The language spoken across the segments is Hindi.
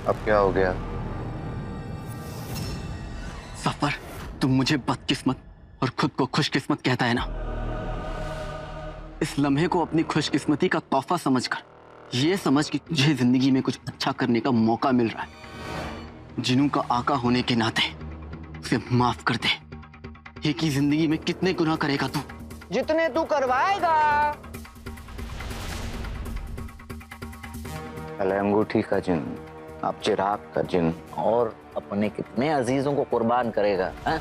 अब क्या हो गया? सफर, तुम मुझे बदकिस्मत और खुद को खुशकिस्मत कहता है ना। इस लम्हे को अपनी खुशकिस्मती का तोहफा समझकर ये समझ कि तुझे जिंदगी में कुछ अच्छा करने का मौका मिल रहा है। जिन्हों का आका होने के नाते उसे माफ कर दे। एक ही जिंदगी में कितने गुनाह करेगा तू? जितने तू करवाएगा। पहले अंगूठी का जिन, अब चिराग का जिन, और अपने कितने अजीजों को कुर्बान करेगा है?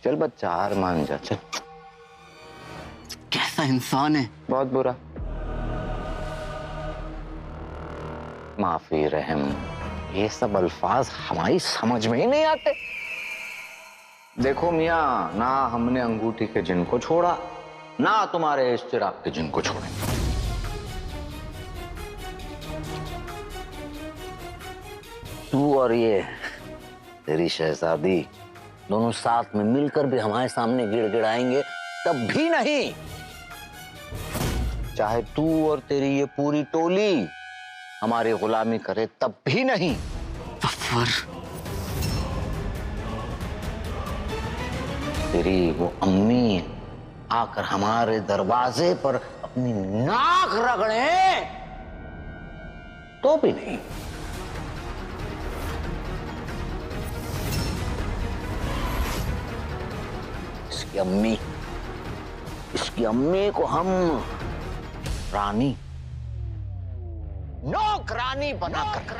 चल बच्चा, हार मान जा, चल। कैसा इंसान है? बहुत बुरा। माफी, रहम, ये सब अल्फाज हमारी समझ में ही नहीं आते। देखो मियाँ, ना हमने अंगूठी के जिन को छोड़ा, ना तुम्हारे इस चिराग के जिन को छोड़ेंगे। तू और ये तेरी शहजादी दोनों साथ में मिलकर भी हमारे सामने गिड़गिड़ाएंगे तब भी नहीं। चाहे तू और तेरी ये पूरी टोली हमारी गुलामी करे तब भी नहीं। सफर, तेरी वो अम्मी आकर हमारे दरवाजे पर अपनी नाक रगड़े तो भी नहीं। इसकी अम्मी को हम रानी, नौकरानी बनाकर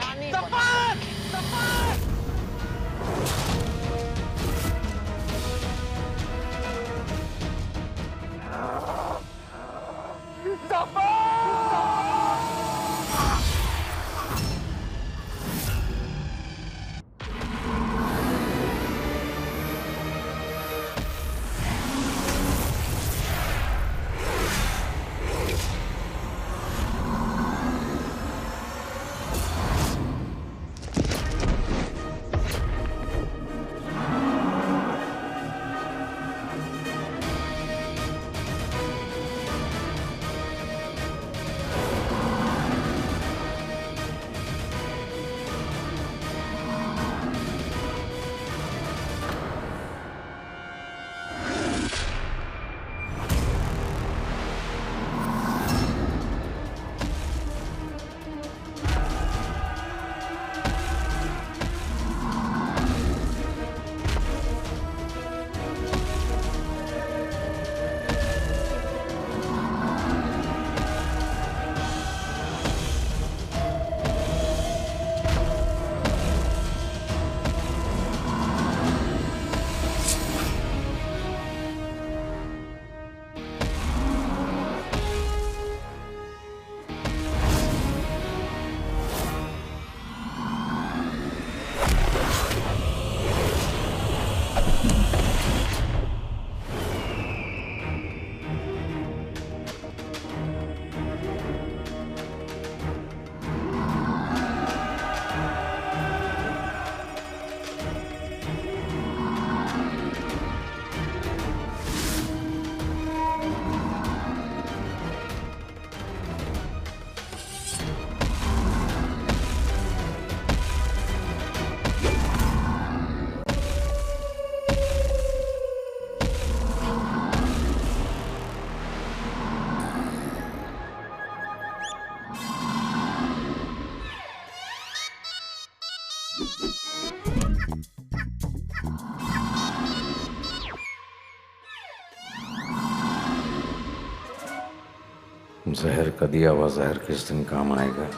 जहर का दिया हुआ जहर किस दिन काम आएगा?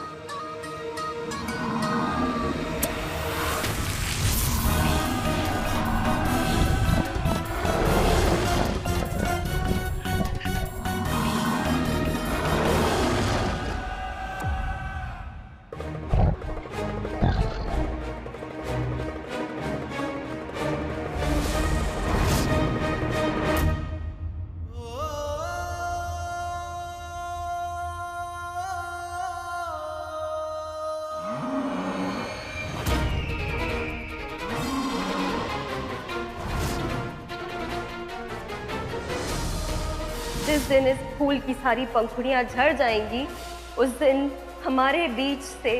दिन इस फूल की सारी पंखुड़ियां झड़ जाएंगी, उस दिन हमारे बीच से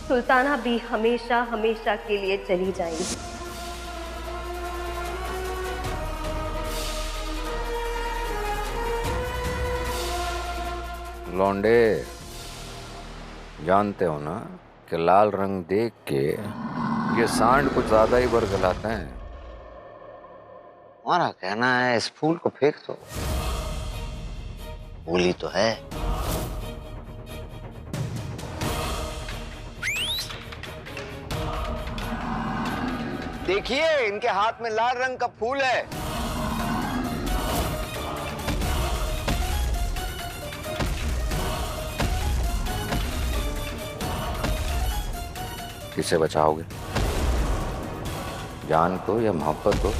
सुल्ताना भी हमेशा हमेशा के लिए चली जाएंगी। लौंडे, जानते हो ना कि लाल रंग देख के ये सांड कुछ ज्यादा ही बरगलाते हैं। हमारा कहना है इस फूल को फेंक दो, फूल ही तो है। देखिए, इनके हाथ में लाल रंग का फूल है। किसे बचाओगे, जान को या मोहब्बत को?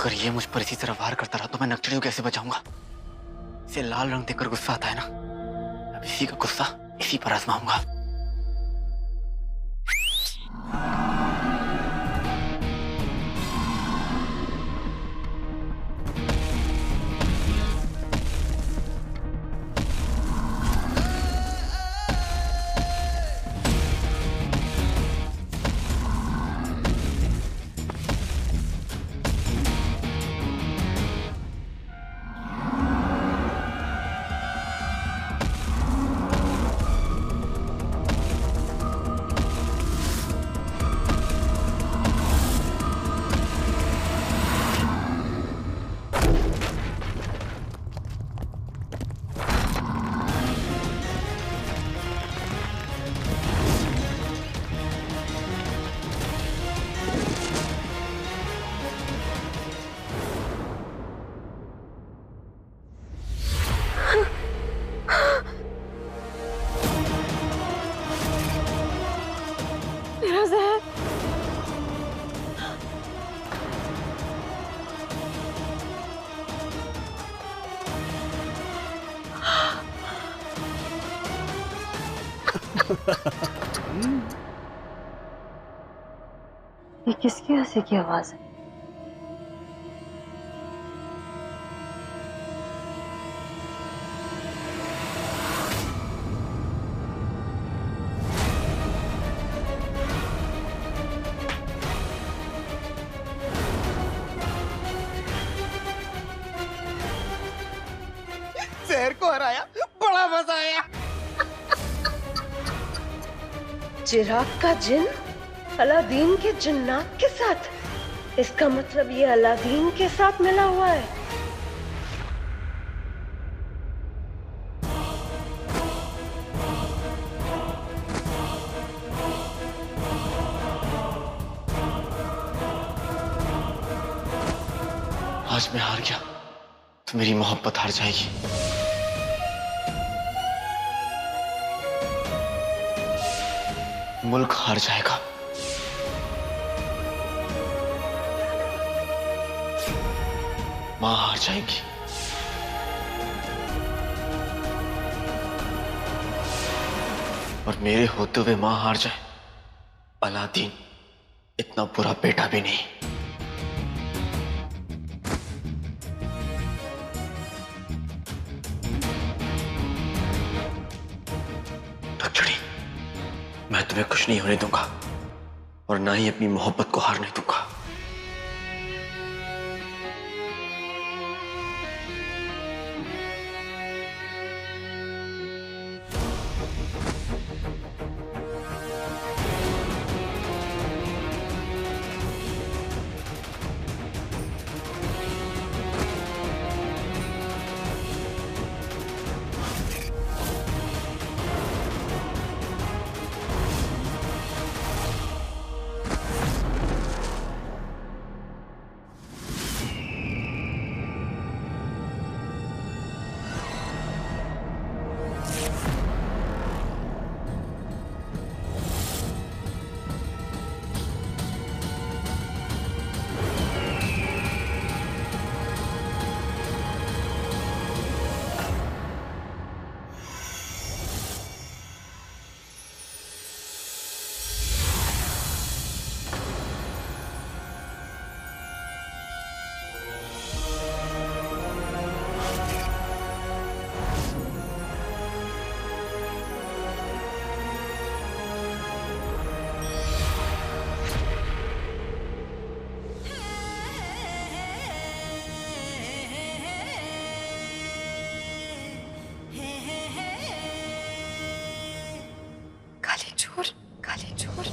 अगर ये मुझ पर इसी तरह वार करता रहा तो मैं नक्सलियों को कैसे बचाऊंगा? इसे लाल रंग देखकर गुस्सा आता है ना, अब इसी का गुस्सा इसी पर आजमाऊंगा। मेरा जहर। ये किसकी हंसी की आवाज है? जहर को हराया, बड़ा मजा आया। चिराग का जिन अलादीन के जिन्नात के साथ, इसका मतलब ये अलादीन के साथ मिला हुआ है। आज मैं हार गया तो मेरी मोहब्बत हार जाएगी। मुल्क हार जाएगा। मां हार जाएगी। और मेरे होते हुए मां हार जाए, अलादीन इतना बुरा बेटा भी नहीं। लक्ष्मी, मैं तुम्हें कुछ नहीं होने दूंगा और ना ही अपनी मोहब्बत को हारने दूंगा। काली चोर।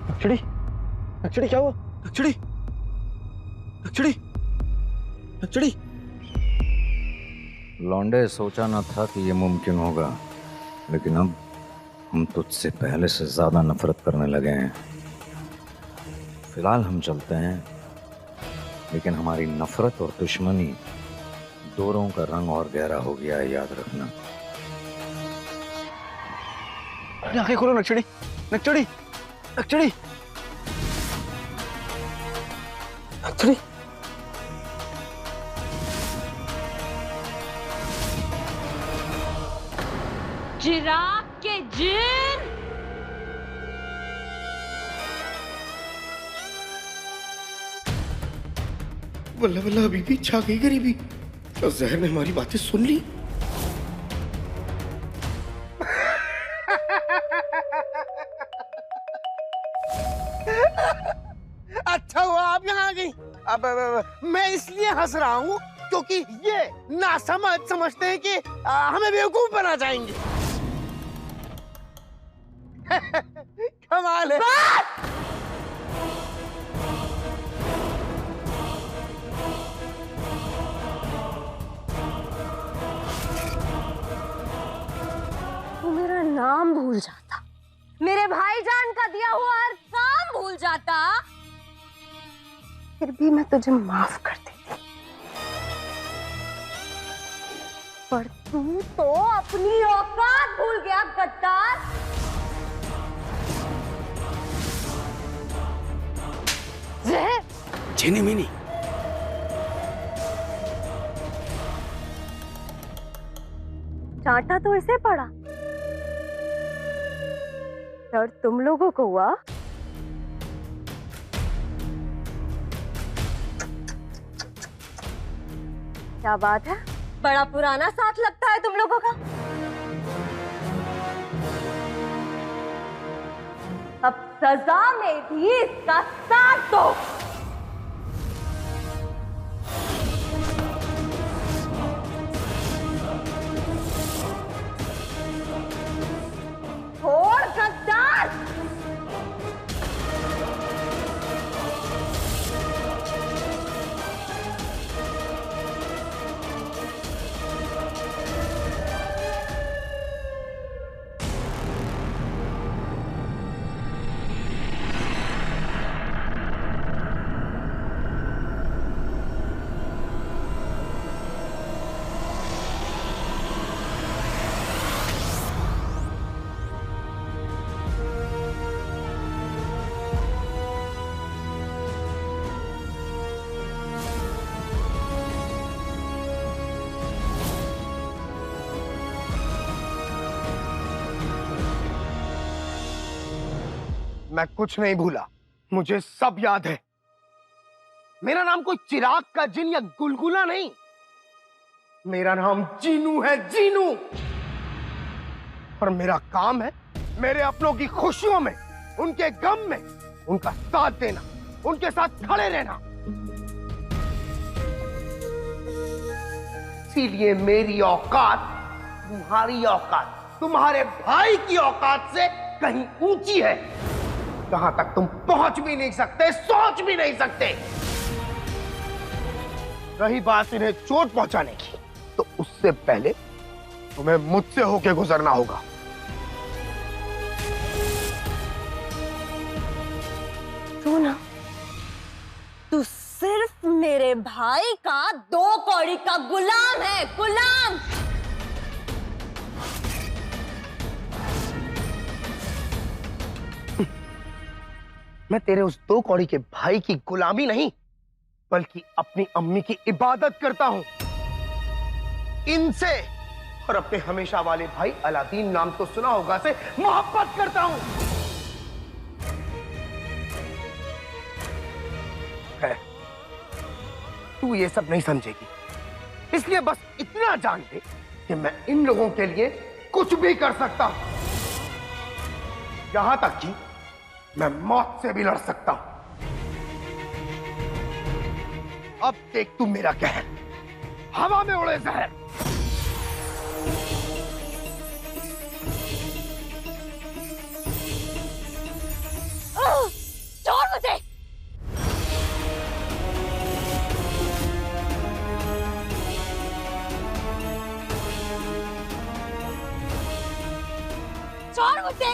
लक्ष्मी, लक्ष्मी क्या हुआ? लक्ष्मी, लक्ष्मी, लक्ष्मी। लौंडे, सोचा न था कि ये मुमकिन होगा, लेकिन अब हम तुझसे पहले से ज्यादा नफरत करने लगे हैं। फिलहाल हम चलते हैं, लेकिन हमारी नफरत और दुश्मनी दोनों का रंग और गहरा हो गया है, याद रखना। आंखें खोलो लक्ष्मी, लक्ष्मी, लक्ष्मी, लक्ष्मी। चिराग के जिन, बल्ला बल्ला अभी भी छा गई गरीबी। तो जहर ने हमारी बातें सुन ली। अच्छा हुआ आप यहाँ आ गई। अब मैं इसलिए हंस रहा हूँ क्योंकि ये नासमझ समझते हैं कि हमें बेवकूफ बना जाएंगे। कमाल है। तू मेरा नाम भूल जाता, मेरे भाईजान का दिया हुआ हर काम भूल जाता, फिर भी मैं तुझे माफ कर देती। पर तू तो अपनी औकात भूल गया गद्दार। जहर झिनिमिनी। चाटा तो इसे पड़ा, दर्द तुम लोगों को हुआ। क्या बात है, बड़ा पुराना साथ लगता है तुम लोगों का। अब सजा में भी इसका साथ दो। छोड़ गद्दार। मैं कुछ नहीं भूला, मुझे सब याद है। मेरा नाम कोई चिराग का जिन या गुलगुला नहीं, मेरा नाम जीनू है, जीनू। और मेरा काम है मेरे अपनों की खुशियों में, उनके गम में उनका साथ देना, उनके साथ खड़े रहना। इसीलिए मेरी औकात तुम्हारी औकात, तुम्हारे भाई की औकात से कहीं ऊंची है, जहां तक तुम पहुंच भी नहीं सकते, सोच भी नहीं सकते। रही बात इन्हें चोट पहुंचाने की, तो उससे पहले तुम्हें मुझसे होके गुजरना होगा। तू ना, तू सिर्फ मेरे भाई का 2 कौड़ी का गुलाम है, गुलाम। मैं तेरे उस 2 कौड़ी के भाई की गुलामी नहीं, बल्कि अपनी अम्मी की इबादत करता हूं। इनसे और अपने हमेशा वाले भाई अलादीन, नाम तो सुना होगा, से मोहब्बत करता हूं। है, तू ये सब नहीं समझेगी, इसलिए बस इतना जान ले कि मैं इन लोगों के लिए कुछ भी कर सकता हूं, यहां तक कि मैं मौत से भी लड़ सकता हूं। अब देख तू मेरा कहर, हवा में उड़े जहर। छोड़ मुझे। छोड़ मुझे,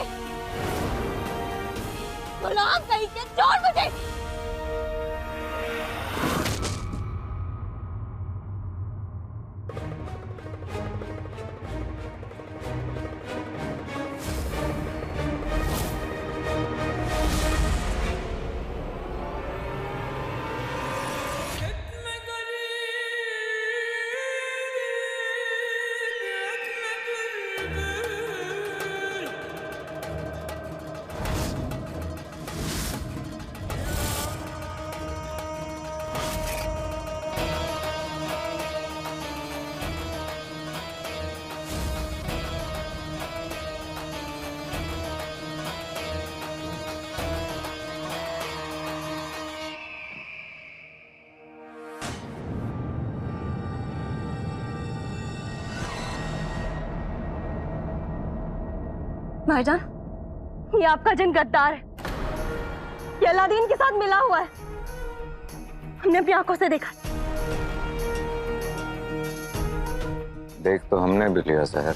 गुलाम कहीं के, छोड़ मुझे। भाईजान, ये आपका जिन गद्दार है, ये अलादीन के साथ मिला हुआ है, हमने अपनी आंखों से देखा। देख तो हमने भी लिया जहर।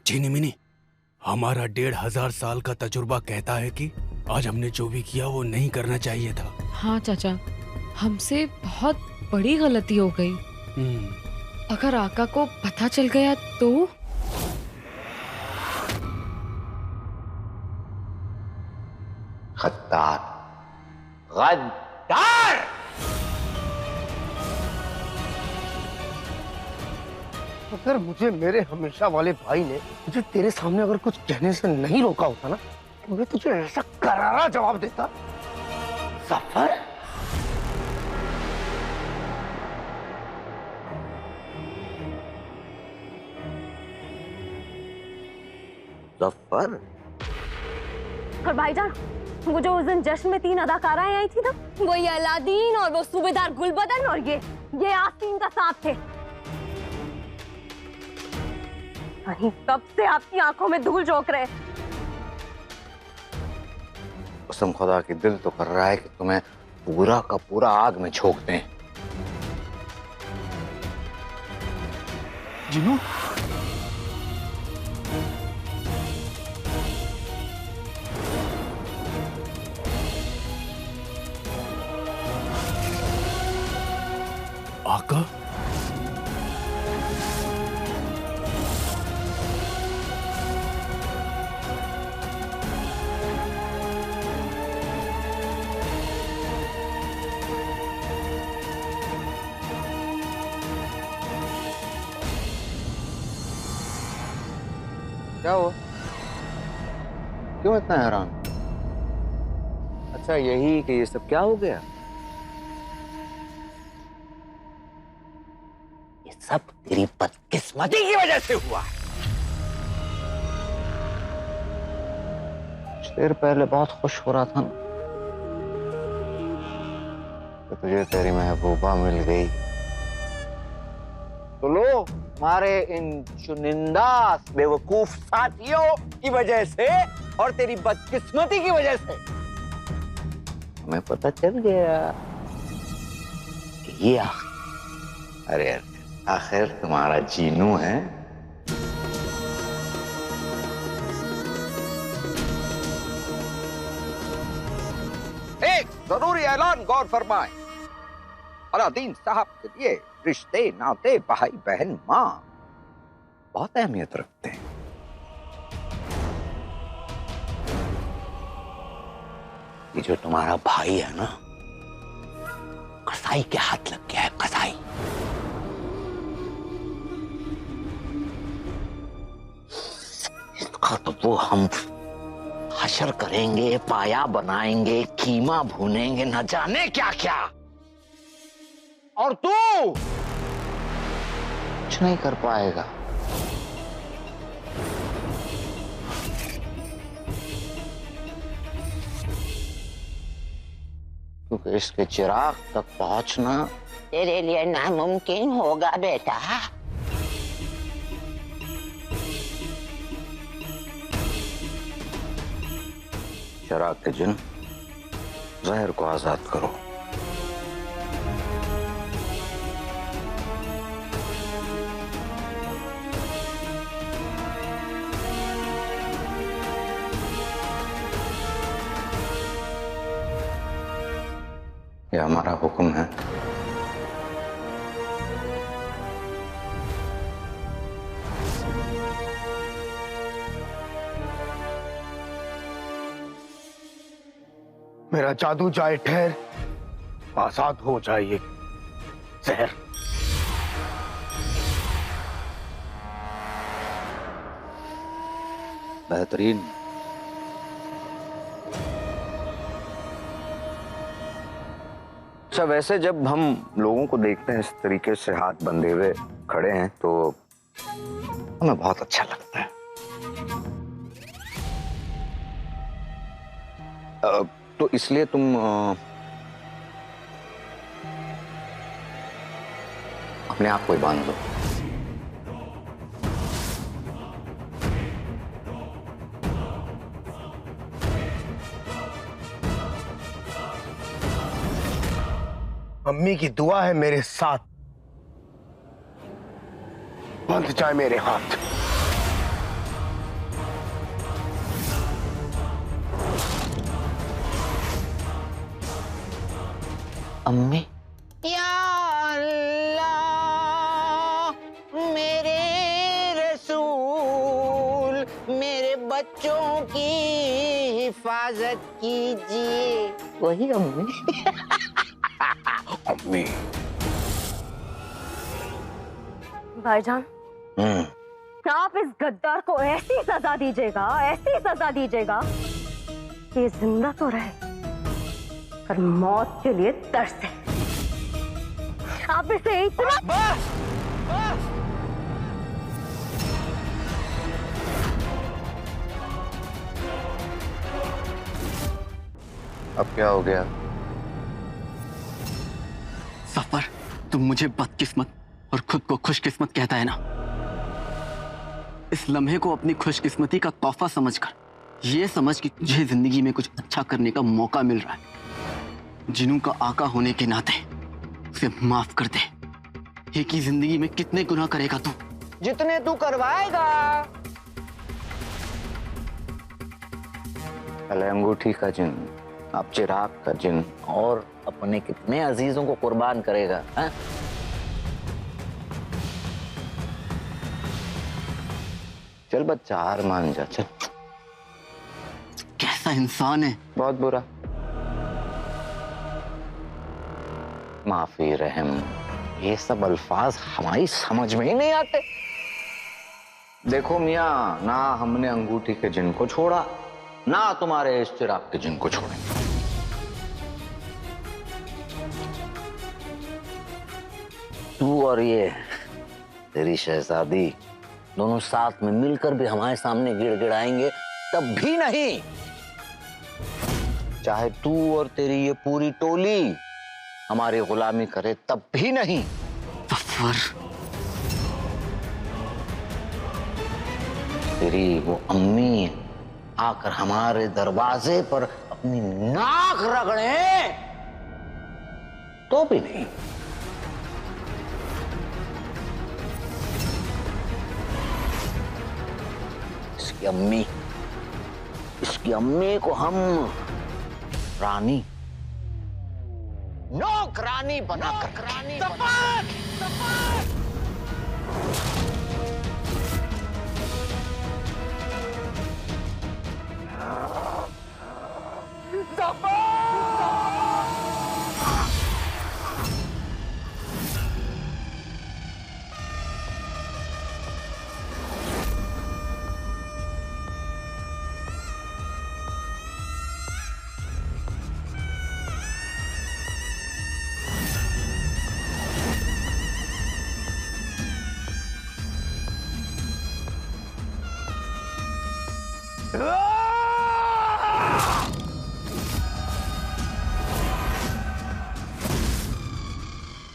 चीनी मिनी, हमारा 1500 साल का तजुर्बा कहता है कि आज हमने जो भी किया वो नहीं करना चाहिए था। हाँ चाचा, हमसे बहुत बड़ी गलती हो गई। अगर आका को पता चल गया तो? गद्दार, गद्दार! अगर मुझे मेरे हमेशा वाले भाई ने मुझे तेरे सामने अगर कुछ कहने से नहीं रोका होता ना, तो मैं तुझे ऐसा करारा जवाब देता। सफर जफर, और भाईजान, वो जो उस दिन जश्न में 3 अदाकाराएं आई थी ना, वो ये अलादीन और वो सूबेदार गुलबदन और ये आस्तीन का सांप थे। वहीं तब से आपकी आंखों में धूल झोंक रहे। कसम खुदा की दिल तो कर रहा है कि तुम्हें पूरा का पूरा आग में झोंक दें। जिनू, आका, क्या हुआ? क्यों इतना हैरान? अच्छा यही कि ये सब क्या हो गया? ये सब तेरी बदकिस्मती की वजह से हुआ है। कुछ देर पहले बहुत खुश हो रहा था ना कि तुझे तेरी महबूबा मिल गई। तो लो, हमारे इन चुनिंदा बेवकूफ साथियों की वजह से और तेरी बदकिस्मती की वजह से हमें पता चल गया कि ये अरे आखिर तुम्हारा जीनू है। एक जरूरी ऐलान गौर फरमाएं। अलादीन साहब के लिए रिश्ते, नाते, भाई बहन, माँ बहुत अहमियत रखते हैं। ये जो तुम्हारा भाई है ना, कसाई के हाथ लग गया है, कसाई। इसका तो वो हम हशर करेंगे, पाया बनाएंगे, कीमा भूनेंगे, न जाने क्या क्या। और तू कुछ नहीं कर पाएगा। क्योंकि इसके चिराग तक पहुंचना तेरे लिए नामुमकिन होगा बेटा। चिराग के जिन, जहर को आजाद करो। यह हमारा हुक्म है। मेरा जादू जाए ठहर, आजाद हो जाए ये जहर। बेहतरीन। अच्छा, वैसे जब हम लोगों को देखते हैं इस तरीके से हाथ बंधे हुए खड़े हैं तो हमें बहुत अच्छा लगता है। तो इसलिए तुम अपने आप को ही बांध दो। मम्मी की दुआ है मेरे साथ, बंध जाए मेरे हाथ। अम्मी। या अल्लाह, मेरे रसूल, मेरे बच्चों की हिफाजत कीजिए। वही अम्मी। अम्मी। भाईजान, आप इस गद्दार को ऐसी सजा दीजिएगा, ऐसी सजा दीजिएगा कि जिंदा तो रहे पर मौत के लिए तरसे। आप इसे इतना अब क्या हो गया? सफर, तुम मुझे बदकिस्मत और खुद को खुशकिस्मत कहता है ना। इस लम्हे को अपनी खुशकिस्मती का तोहफा समझकर, ये समझ कि तुझे जिंदगी में कुछ अच्छा करने का मौका मिल रहा है, जिनू का आका होने के नाते उसे माफ कर दे। एक ही जिंदगी में कितने गुनाह करेगा तू? जितने तू करवाएगा। पहले अंगूठी का जिन, अब चिराग का जिन, और अपने कितने अजीजों को कुर्बान करेगा? है? चल बच्चा, हार मान जा। चल। कैसा इंसान है? बहुत बुरा। माफी, रहम, ये सब अल्फाज हमारी समझ में ही नहीं आते। देखो मियाँ, ना हमने अंगूठी के जिन को छोड़ा, ना तुम्हारे इस चिराग के जिन को छोड़ेंगे। तू और ये तेरी शहजादी दोनों साथ में मिलकर भी हमारे सामने गिड़गिड़ाएंगे तब भी नहीं। चाहे तू और तेरी ये पूरी टोली हमारी गुलामी करे तब भी नहीं। सफर, तेरी वो अम्मी आकर हमारे दरवाजे पर अपनी नाक रगड़े तो भी नहीं। इसकी अम्मी को हम रानी, नौकरानी बनाकर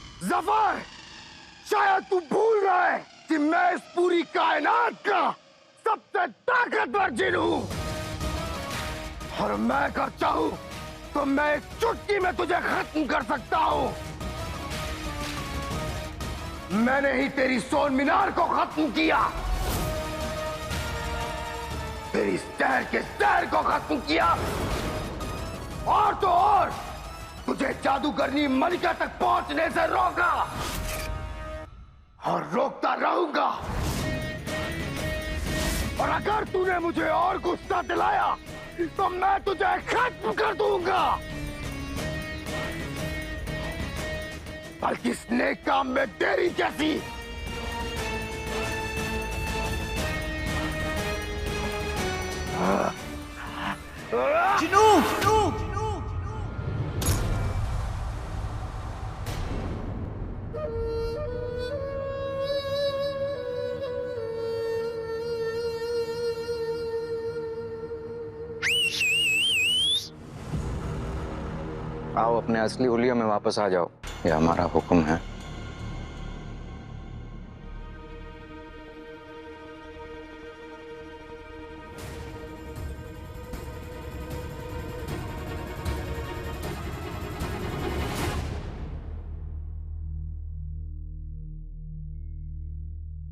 जफर, शायद तू भूल रहा है कि मैं इस पूरी कायनात का सबसे ताकतवर जिन हूं, और मैं अगर चाहूं तो मैं एक चुटकी में तुझे खत्म कर सकता हूं। मैंने ही तेरी सोन मीनार को खत्म किया, तेरी शहर के शहर को खत्म किया, और तो और तुझे जादूगरनी मलिका तक पहुंचने से रोका, और रोकता रहूंगा। और अगर तूने मुझे और गुस्सा दिलाया तो मैं तुझे खत्म कर दूंगा। बल्कि इस नेक काम में देरी कैसी? जिनू! आओ, अपने असली हुलिया में वापस आ जाओ, ये हमारा हुक्म है।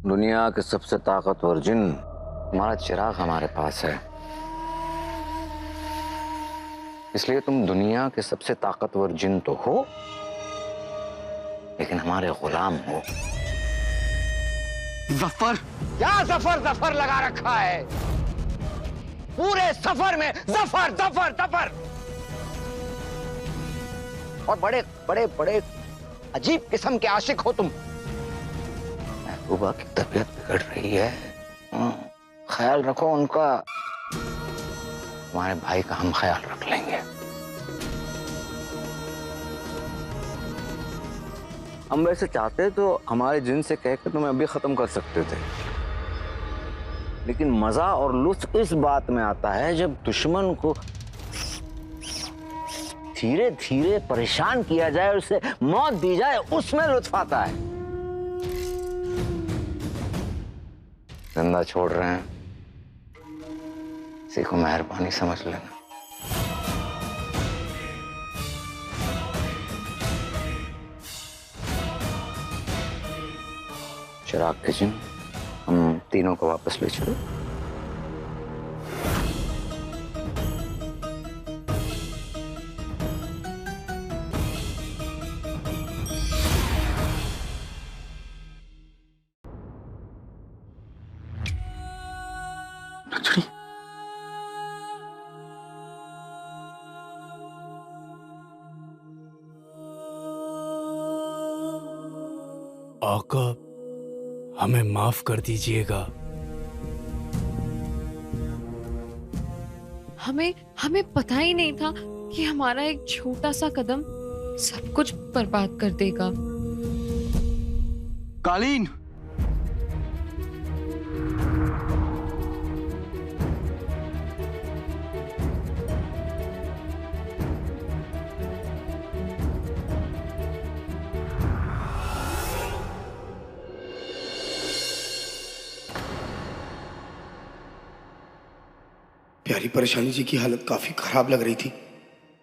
दुनिया के सबसे ताकतवर जिन, हमारा चिराग हमारे पास है, इसलिए तुम दुनिया के सबसे ताकतवर जिन तो हो, लेकिन हमारे गुलाम हो। जफर, क्या जफर जफर लगा रखा है? पूरे सफर में जफर जफर जफर। और बड़े बड़े बड़े अजीब किस्म के आशिक हो तुम। महबूबा की तबीयत बिगड़ रही है, ख्याल रखो उनका। तुम्हारे भाई का हम ख्याल रख लेंगे। हम वैसे चाहते तो हमारे जिन से कहकर तुम्हें अभी खत्म कर सकते थे, लेकिन मजा और लुत्फ इस बात में आता है जब दुश्मन को धीरे धीरे परेशान किया जाए और उसे मौत दी जाए, उसमें लुत्फ आता है। जिंदा छोड़ रहे हैं, इसी को मेहरबानी समझ लेना। चिराग के जिन, हम तीनों को वापस ले चलो। नचड़ी, आका, हमें माफ कर दीजिएगा। हमें पता ही नहीं था कि हमारा एक छोटा सा कदम सब कुछ बर्बाद कर देगा। कालीन, प्यारी परेशानी जी की हालत काफी खराब लग रही थी।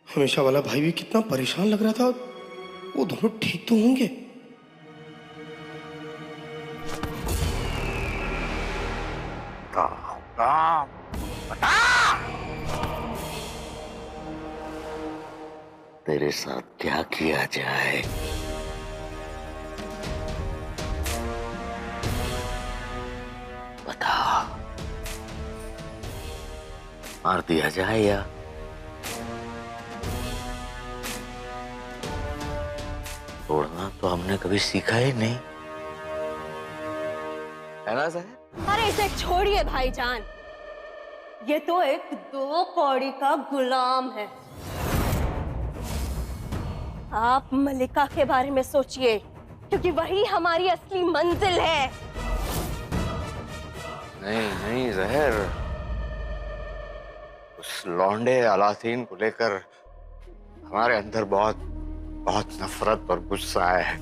हमेशा वाला भाई भी कितना परेशान लग रहा था। वो दोनों ठीक तो होंगे? तेरे साथ क्या किया जाए? बता, मार दिया जाए या तोड़ना तो हमने कभी सीखा ही नहीं, है ना साहब? अरे इसे छोड़िए भाईजान, ये तो एक 2 कौड़ी का गुलाम है। आप मलिका के बारे में सोचिए, क्योंकि वही हमारी असली मंजिल है। नहीं नहीं जहर, उस लौंडे अलादीन को लेकर हमारे अंदर बहुत बहुत नफरत और गुस्सा है।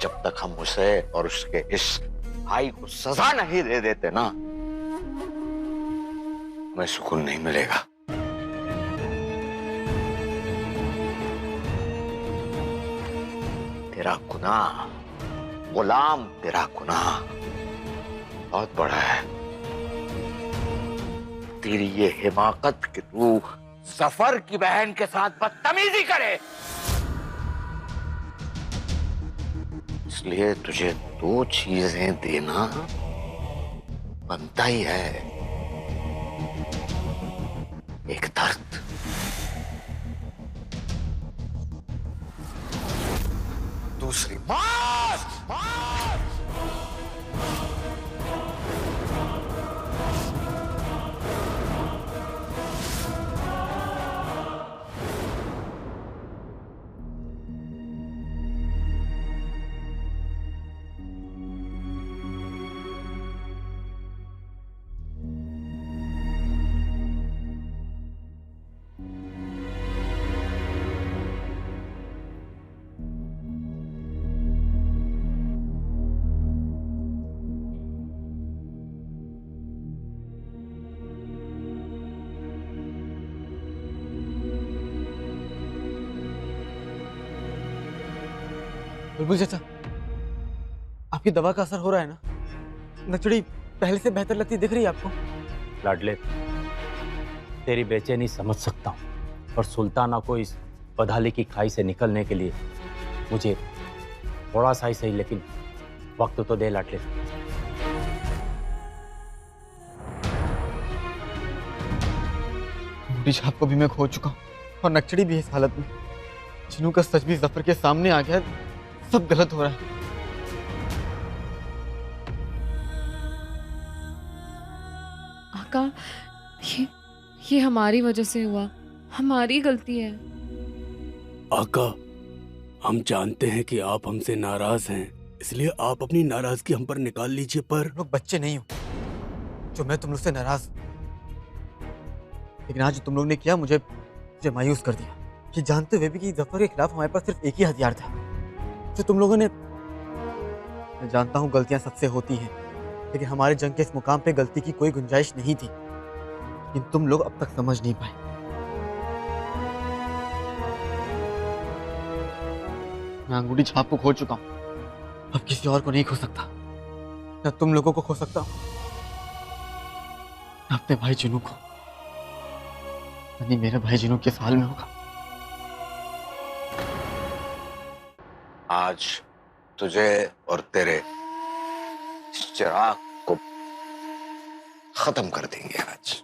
जब तक हम उसे और उसके इस भाई को सजा नहीं दे देते ना, हमें सुकून नहीं मिलेगा। तेरा गुनाह गुलाम, तेरा गुनाह बहुत बड़ा है। तेरी ये हिमाकत कि तू जफर की बहन के साथ बदतमीजी करे, इसलिए तुझे 2 चीजें देना बनता ही है। एक दर्द, दूसरी मौत। बुलबुल चाचा, आपकी दवा का असर हो रहा है ना? नचड़ी पहले से बेहतर लगती दिख रही है आपको? लाडले, तेरी बेचैनी समझ सकता हूँ, और सुल्ताना को इस बदहाली की खाई से निकलने के लिए मुझे थोड़ा सा ही सही लेकिन वक्त तो दे लाडले। अंगूठी छाप को भी मैं खो चुका हूँ और नक्चड़ी भी इस हालत में। जिनू का सच भी जफर के सामने आ गया, सब गलत हो रहा है। आका, ये हमारी वजह से हुआ, हमारी गलती है। आका, हम जानते हैं कि आप हमसे नाराज हैं, इसलिए आप अपनी नाराजगी हम पर निकाल लीजिए। पर तुम लोग बच्चे नहीं हो जो मैं तुम लोग से नाराज हूं। लेकिन आज जो तुम लोग ने किया मुझे मायूस कर दिया, कि जानते हुए भी कि जफर के खिलाफ हमारे पास सिर्फ एक ही हथियार था जो तुम लोगों ने। मैं जानता हूँ गलतियां सबसे होती हैं, लेकिन हमारे जंग के इस मुकाम पे गलती की कोई गुंजाइश नहीं थी, लेकिन तुम लोग अब तक समझ नहीं पाए। मैं अंगूठी छाप को खो चुका हूँ, अब किसी और को नहीं खो सकता, न तुम लोगों को खो सकता हूँ, न अपने भाई जिनू को। यानी मेरे भाई जिनू किस हाल में होगा। आज तुझे और तेरे इस चिराग को खत्म कर देंगे आज।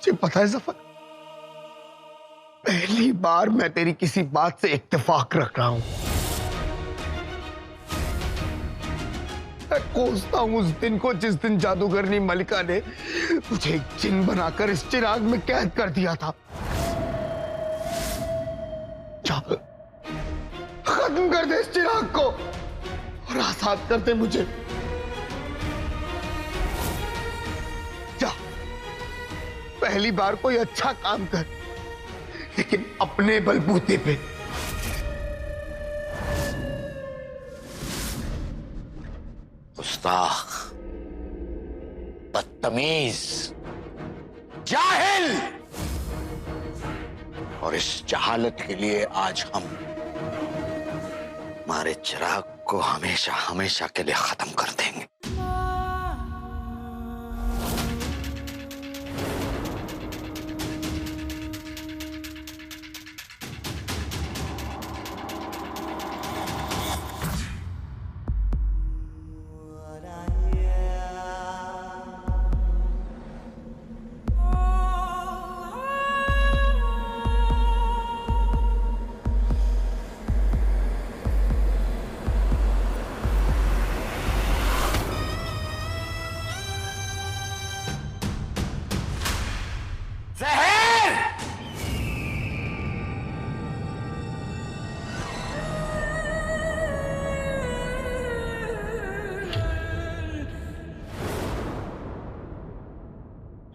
तुझे पता है जफर, पहली बार मैं तेरी किसी बात से इत्तेफाक रख रहा हूं। मैं कोसता हूं उस दिन को जिस दिन जादूगरनी मलिका ने मुझे एक जिन बनाकर इस चिराग में कैद कर दिया था। जा, खत्म कर दे इस चिराग को और आजाद कर दे मुझे। जा, पहली बार कोई अच्छा काम कर, लेकिन अपने बलबूते पे। गुस्ताख, बदतमीज, जाहिल, और इस जहालत के लिए आज हम हमारे चिराग को हमेशा हमेशा के लिए खत्म कर देंगे।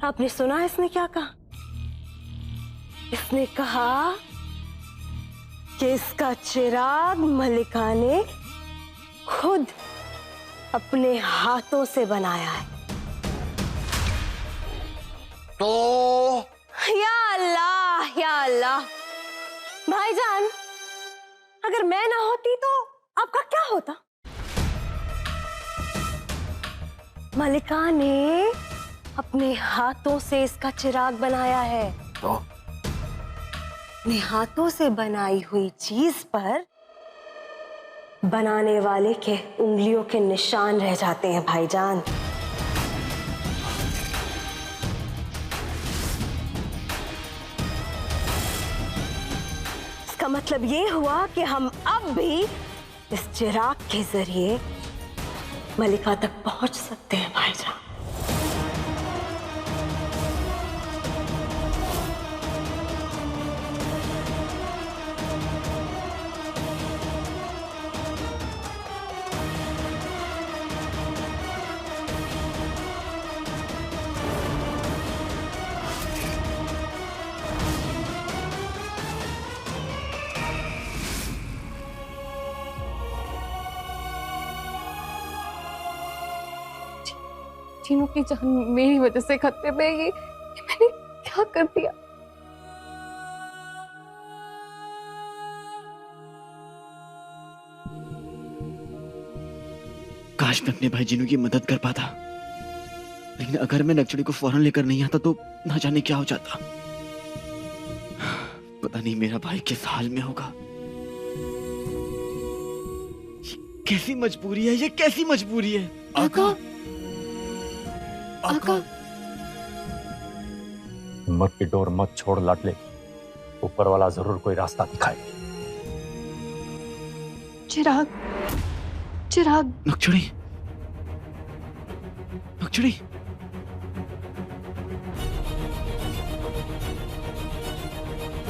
आपने सुना इसने क्या कहा? इसने कहा कि इसका चिराग मलिका ने खुद अपने हाथों से बनाया है। तो या अल्लाह, या अल्लाह। भाईजान, अगर मैं ना होती तो आपका क्या होता? मलिका ने अपने हाथों से इसका चिराग बनाया है। तो अपने हाथों से बनाई हुई चीज पर बनाने वाले के उंगलियों के निशान रह जाते हैं भाईजान। मतलब ये हुआ कि हम अब भी इस चिराग के जरिए मलिका तक पहुंच सकते हैं भाईजान। तीनों की जान मेरी वजह से खतरे में है। ये मैंने क्या कर दिया? काश मैं अपने भाई जीनू की मदद कर पाता, लेकिन अगर मैं नक्चड़ी को फौरन लेकर नहीं आता तो ना जाने क्या हो जाता। पता नहीं मेरा भाई किस हाल में होगा। ये कैसी मजबूरी है, ये कैसी मजबूरी है। आका, आका, हिम्मत की डोर मत छोड़ लाडले, ऊपर वाला जरूर कोई रास्ता दिखाए। चिराग, चिराग, नक्चड़ी, नक्चड़ी,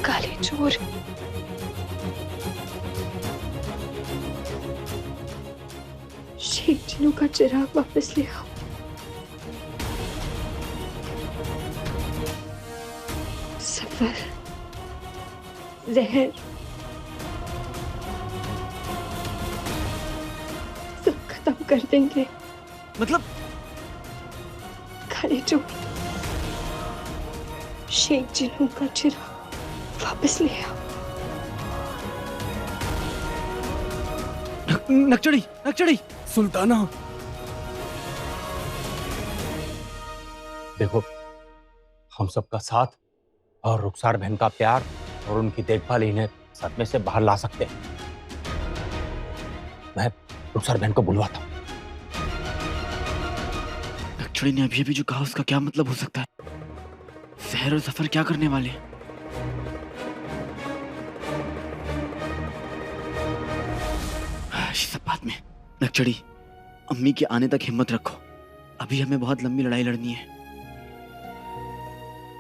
काली चोर, शेख जीनू का चिराग वापस ले आओ। सफर, जहर, सब खत्म कर देंगे। मतलब काली चोर, शेख जीनू का चिराग वापस ले आओ। नक्चड़ी, नक्चड़ी, सुल्ताना, देखो, हम सबका साथ और रुखसार बहन का प्यार और उनकी देखभाल इन्हें सदमे से बाहर ला सकते हैं। मैं रुखसार बहन को बुलवाता हूं। नक्चड़ी ने अभी अभी जो कहा उसका क्या मतलब हो सकता है? सहर और सफर क्या करने वाले हैं? सब बात में। नक्चड़ी, अम्मी के आने तक हिम्मत रखो। अभी हमें बहुत लंबी लड़ाई लड़नी है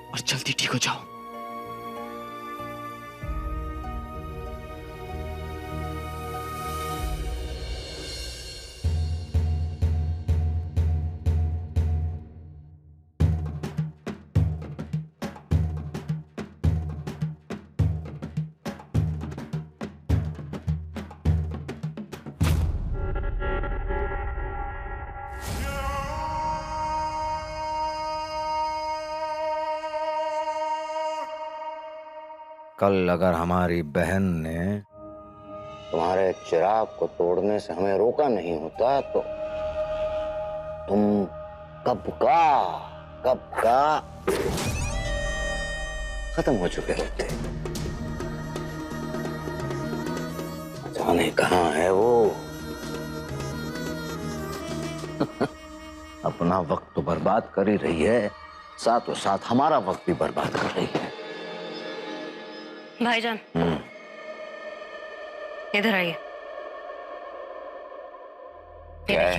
और जल्दी ठीक हो जाओ। कल अगर हमारी बहन ने तुम्हारे चिराग को तोड़ने से हमें रोका नहीं होता तो तुम कब का खत्म हो चुके होते। जाने कहाँ है वो। अपना वक्त तो बर्बाद कर ही रही है, साथों साथ हमारा वक्त भी बर्बाद कर रही है। भाईजान, इधर आइए। क्या है?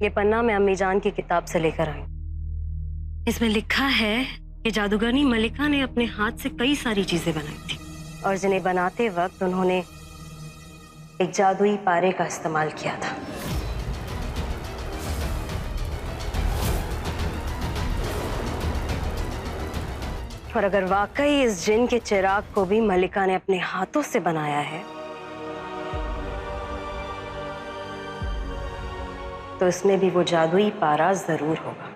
ये पन्ना मैं अम्मी जान की किताब से लेकर आई। इसमें लिखा है कि जादूगरनी मलिका ने अपने हाथ से कई सारी चीजें बनाई थी और जिन्हें बनाते वक्त उन्होंने एक जादुई पारे का इस्तेमाल किया था। और अगर वाकई इस जिन के चिराग को भी मलिका ने अपने हाथों से बनाया है तो इसमें भी वो जादुई पारा जरूर होगा।